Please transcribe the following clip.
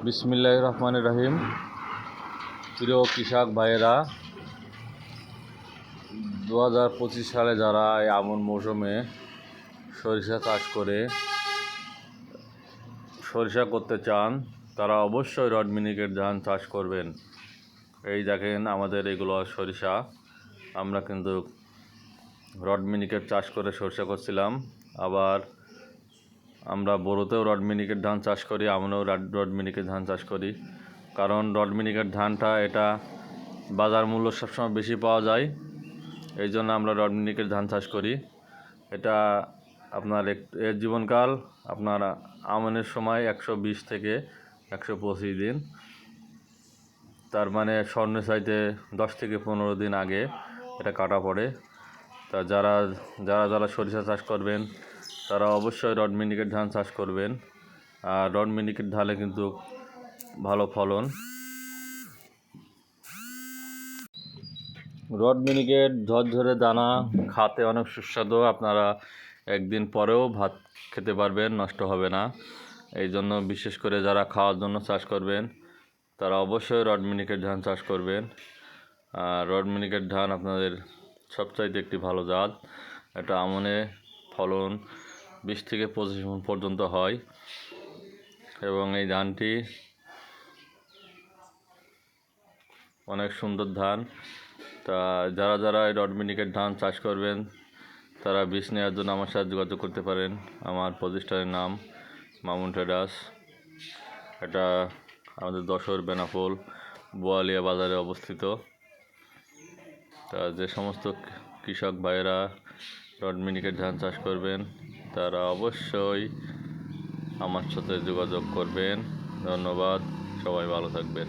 বিসমিল্লাহির রহমানির রহিম। প্রিয় কৃষক ভাইয়েরা, 2025 সালে যারা এই আমন মৌসুমে সরিষা চাষ করে সরিষা করতে চান তারা অবশ্যই রড মিনিকেট ধান চাষ করবেন। এই দেখেন আমাদের এগুলো সরিষা, আমরা কিন্তু রড মিনিকেট চাষ করে সরিষা করছিলাম। আবার আমরা বোরোতেও রড মিনিকেট ধান চাষ করি, আমরাও রড মিনিকেট ধান চাষ করি। কারণ রড মিনিকেট ধানটা এটা বাজার মূল্য সবসময় বেশি পাওয়া যায়, এই জন্য আমরা রড মিনিকেট ধান চাষ করি। এটা আপনার এর জীবনকাল আপনার আমনের সময় 120 থেকে 125 দিন, তার মানে স্বর্ণ চাইতে 10 থেকে 15 দিন আগে এটা কাটা পড়ে। তা যারা যারা যারা সরিষা চাষ করবেন তারা অবশ্যই রড মিনিকেট ধান চাষ করবেন। আর রড মিনিকেট ধানে কিন্তু ভালো ফলন। রড মিনিকেট ঝরঝরে দানা খাতে অনেক সুস্বাদু, আপনারা একদিন পরেও ভাত খেতে পারবেন, নষ্ট হবে না। এই জন্য বিশেষ করে যারা খাওয়ার জন্য চাষ করবেন তারা অবশ্যই রড মিনিকেট ধান চাষ করবেন। আর রড মিনিকেট ধান আপনাদের সবচাইতে একটি ভালো জাত। এটা আমনে ফলন 20 থেকে 25 মণ পর্যন্ত হয় এবং এই ধানটি অনেক সুন্দর ধান। তা যারা যারা এই রড মিনিকেট ধান চাষ করবেন তারা বীজ নেওয়ার জন্য আমার সাথে যোগাযোগ করতে পারেন। আমার প্রতিষ্ঠানের নাম মামুন ট্রেডার্স। এটা আমাদের যশোর বেনাপোল বোয়ালিয়া বাজারে অবস্থিত। তা যে সমস্ত কৃষক ভাইয়েরা রড মিনিকেট ধান চাষ করবেন তারা অবশ্যই আমার সাথে যোগাযোগ করবেন। ধন্যবাদ, সবাই ভালো থাকবেন।